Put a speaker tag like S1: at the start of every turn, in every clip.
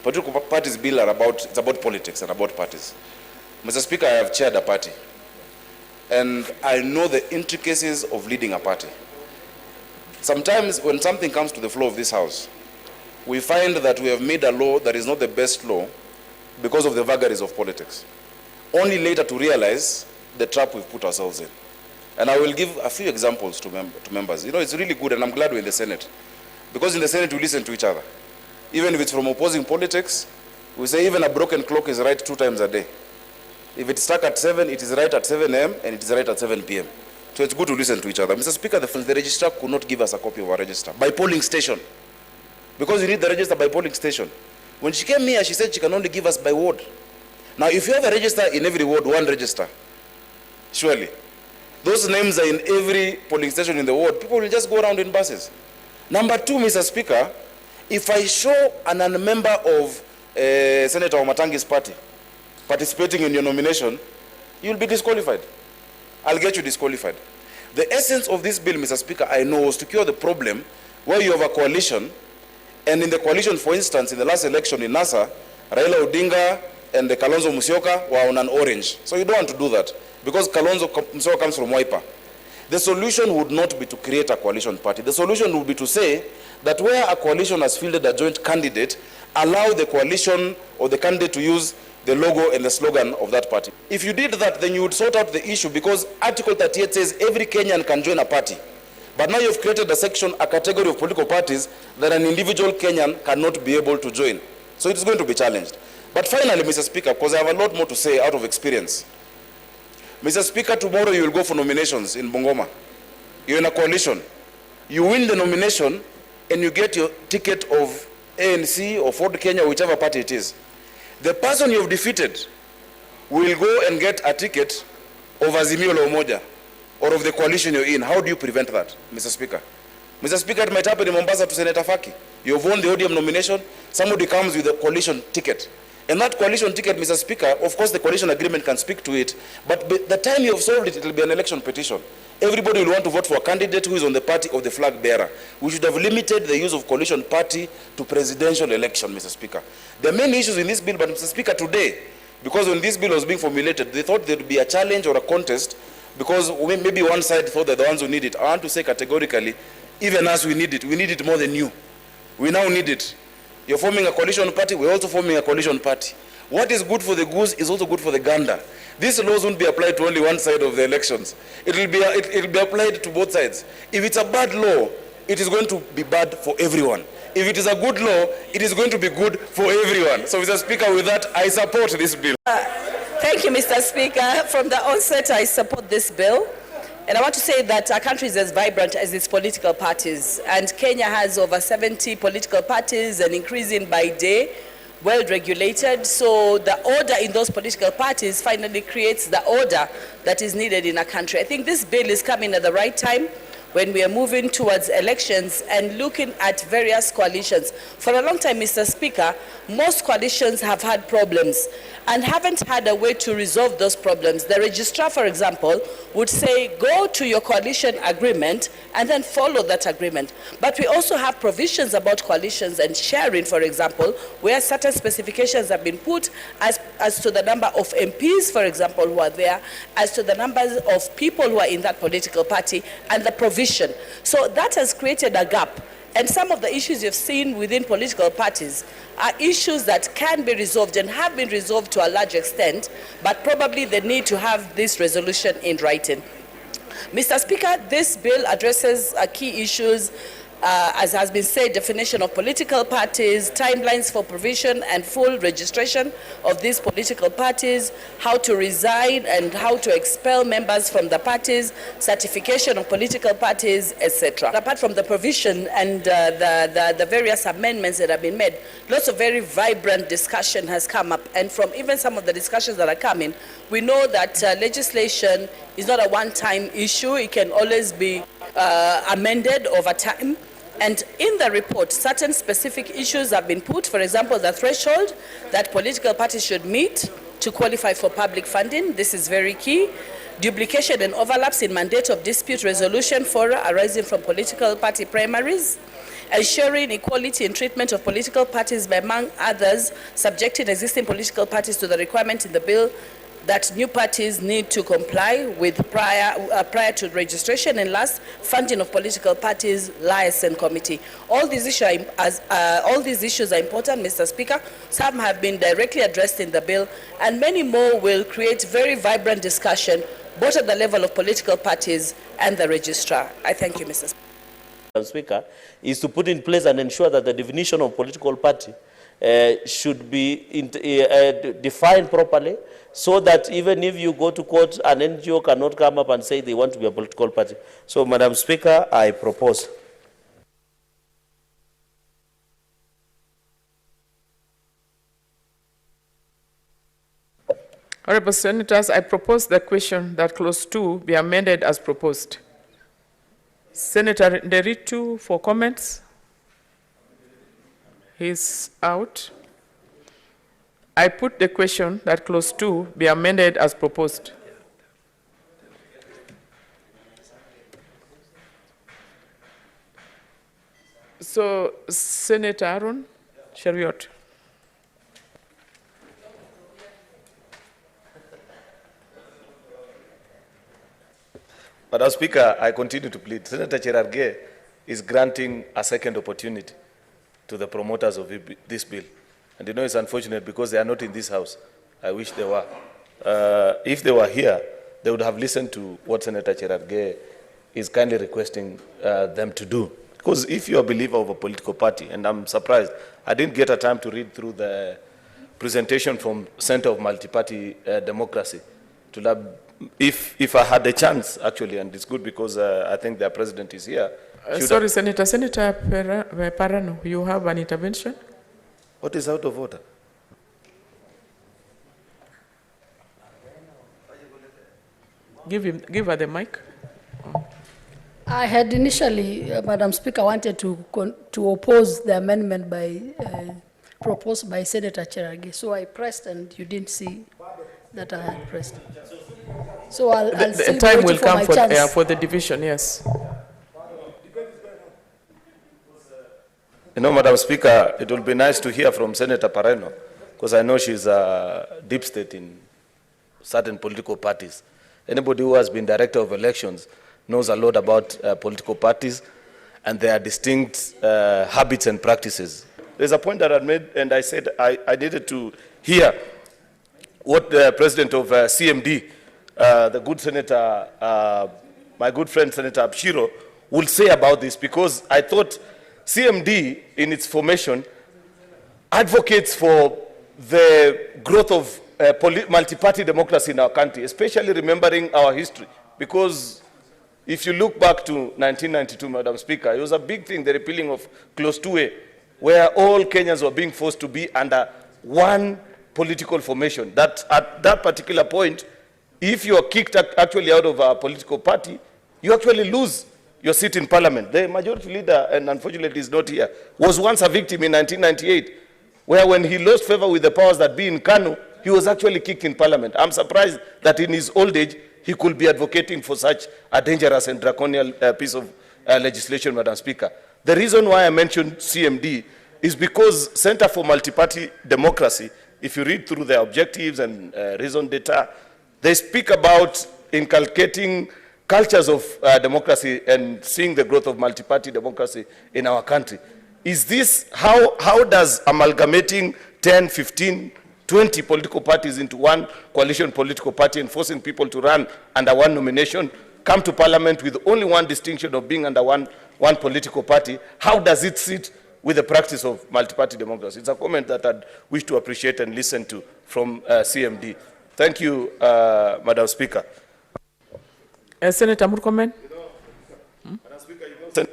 S1: Political parties bill it's about politics and about parties. Mr. Speaker, I have chaired a party, and I know the intricacies of leading a party. Sometimes when something comes to the floor of this House, we find that we have made a law that is not the best law because of the vagaries of politics, only later to realize the trap we've put ourselves in. And I will give a few examples to members. You know, it's really good, and I'm glad we're in the Senate, because in the Senate we listen to each other. Even if it's from opposing politics, we say even a broken clock is right 2 times a day. If it's stuck at 7, it is right at 7 a.m. and it is right at 7 p.m. So it's good to listen to each other. Mr. Speaker, the registrar could not give us a copy of our register by polling station, because you need the register by polling station. When she came here, she said she can only give us by ward. Now, if you have a register in every ward, 1 register, surely those names are in every polling station in the ward, people will just go around in buses. Number 2, Mr. Speaker, if I show a member of Senator Wamatangi's party participating in your nomination, you'll be disqualified. I'll get you disqualified. The essence of this bill, Mr. Speaker, I know, was to cure the problem where you have a coalition, and in the coalition, for instance, in the last election in NASA, Raila Odinga and Kalonzo Musyoka were on an orange. So you don't want to do that, because Kalonzo Musyoka comes from Wiper. The solution would not be to create a coalition party. The solution would be to say that where a coalition has fielded a joint candidate, allow the coalition or the candidate to use the logo and the slogan of that party. If you did that, then you would sort out the issue, because Article 38 says every Kenyan can join a party. But now you've created a section, a category of political parties that an individual Kenyan cannot be able to join. So it is going to be challenged. But finally, Mr. Speaker, because I have a lot more to say out of experience. Mr. Speaker, tomorrow you will go for nominations in Bungoma. You're in a coalition. You win the nomination and you get your ticket of ANC or Ford Kenya, whichever party it is. The person you've defeated will go and get a ticket of Azimio la Umoja or of the coalition you're in. How do you prevent that, Mr. Speaker? Mr. Speaker, it might happen in Mombasa to Senator Faki. You've won the ODM nomination, somebody comes with a coalition ticket. And that coalition ticket, Mr. Speaker, of course the coalition agreement can speak to it, but by the time you have solved it, it will be an election petition. Everybody will want to vote for a candidate who is on the party of the flag bearer. We should have limited the use of coalition party to presidential election, Mr. Speaker. There are many issues in this bill, but Mr. Speaker, today, because when this bill was being formulated, they thought there would be a challenge or a contest, because maybe one side thought that the ones who need it. I want to say categorically, even as we need it more than you. We now need it. You're forming a coalition party, we're also forming a coalition party. What is good for the goose is also good for the gander. These laws won't be applied to only one side of the elections. It will be applied to both sides. If it's a bad law, it is going to be bad for everyone. If it is a good law, it is going to be good for everyone. So, Mr. Speaker, with that, I support this bill.
S2: Thank you, Mr. Speaker. From the onset, I support this bill. And I want to say that our country is as vibrant as its political parties. And Kenya has over 70 political parties and increasing by day, well regulated. So the order in those political parties finally creates the order that is needed in a country. I think this bill is coming at the right time when we are moving towards elections and looking at various coalitions. For a long time, Mr. Speaker, most coalitions have had problems and haven't had a way to resolve those problems. The registrar, for example, would say, go to your coalition agreement and then follow that agreement. But we also have provisions about coalitions and sharing, for example, where certain specifications have been put as to the number of MPs, for example, who are there, as to the numbers of people who are in that political party, and the provision. So that has created a gap. And some of the issues you've seen within political parties are issues that can be resolved and have been resolved to a large extent, but probably they need to have this resolution in writing. Mr. Speaker, this bill addresses key issues, as has been said, definition of political parties, timelines for provision and full registration of these political parties, how to resign and how to expel members from the parties, certification of political parties, etc. Apart from the provision and the various amendments that have been made, lots of very vibrant discussion has come up. And from even some of the discussions that are coming, we know that legislation is not a one-time issue. It can always be amended over time. And in the report, certain specific issues have been put. For example, the threshold that political parties should meet to qualify for public funding. This is very key. Duplication and overlaps in mandate of dispute resolution fora arising from political party primaries. ensuring equality in treatment of political parties by, among others, subjecting existing political parties to the requirement in the bill that new parties need to comply with prior to registration, and last, funding of political parties liaison committee. All these issues are important, Mr. Speaker. Some have been directly addressed in the bill, and many more will create very vibrant discussion, both at the level of political parties and the registrar. I thank you, Mr. Speaker.
S3: Speaker, is to put in place and ensure that the definition of political party should be defined properly, so that even if you go to court, an NGO cannot come up and say they want to be a political party. So, Madam Speaker, I propose.
S4: Honourable Senators, I propose the question that clause 2 be amended as proposed. Senator Nderitu for comments. He's out. I put the question that clause 2 be amended as proposed. So, Senator Aaron Cheriot.
S5: Madam Speaker, I continue to plead. Senator Cherargei is granting a second opportunity to the promoters of this bill. And you know it's unfortunate because they are not in this house. I wish they were. If they were here, they would have listened to what Senator Cherargei is kindly requesting them to do. Because if you're a believer of a political party, and I'm surprised, I didn't get a time to read through the presentation from Center of Multi-Party Democracy. If I had the chance, actually, and it's good because I think their president is here.
S4: Sorry, Senator Parano, you have an intervention?
S5: What is out of order?
S4: Give her the mic.
S6: I had initially, Madam Speaker, wanted to oppose the amendment proposed by Senator Cherargei. So I pressed, and you didn't see that I had pressed. So I'll
S4: the time will come for the division, yes.
S5: You know, Madam Speaker, it will be nice to hear from Senator Pareno, because I know she's a deep state in certain political parties. Anybody who has been director of elections knows a lot about political parties and their distinct habits and practices. There's a point that I made, and I said I needed to hear what the president of CMD, the good senator, my good friend Senator Abshiro, will say about this, because I thought CMD, in its formation, advocates for the growth of multi-party democracy in our country, especially remembering our history. Because if you look back to 1992, Madam Speaker, it was a big thing, the repealing of Clause 2A, where all Kenyans were being forced to be under one political formation. That at that particular point, if you are kicked actually out of a political party, you actually lose your seat in parliament. The majority leader, and unfortunately is not here, was once a victim in 1998, where when he lost favor with the powers that be in Kanu, he was actually kicked in parliament. I'm surprised that in his old age, he could be advocating for such a dangerous and draconian piece of legislation, Madam Speaker. The reason why I mentioned CMD is because Center for Multi-Party Democracy, if you read through their objectives and reason data, they speak about inculcating cultures of democracy and seeing the growth of multi-party democracy in our country. Is this, how does amalgamating 10, 15, 20 political parties into one coalition political party and forcing people to run under one nomination, come to parliament with only one distinction of being under one political party, how does it sit with the practice of multi-party democracy? It's a comment that I'd wish to appreciate and listen to from CMD. Thank you, Madam Speaker.
S4: Senator Murkomen.
S5: Madam Speaker, Senator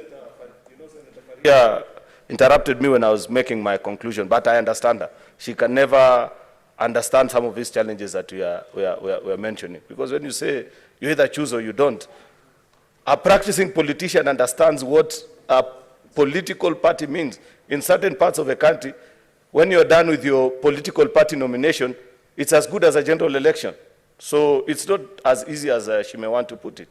S5: Faria interrupted me when I was making my conclusion, but I understand her. She can never understand some of these challenges that we are mentioning. Because when you say you either choose or you don't, a practicing politician understands what a political party means. In certain parts of the country, when you're done with your political party nomination, it's as good as a general election. So it's not as easy as she may want to put it.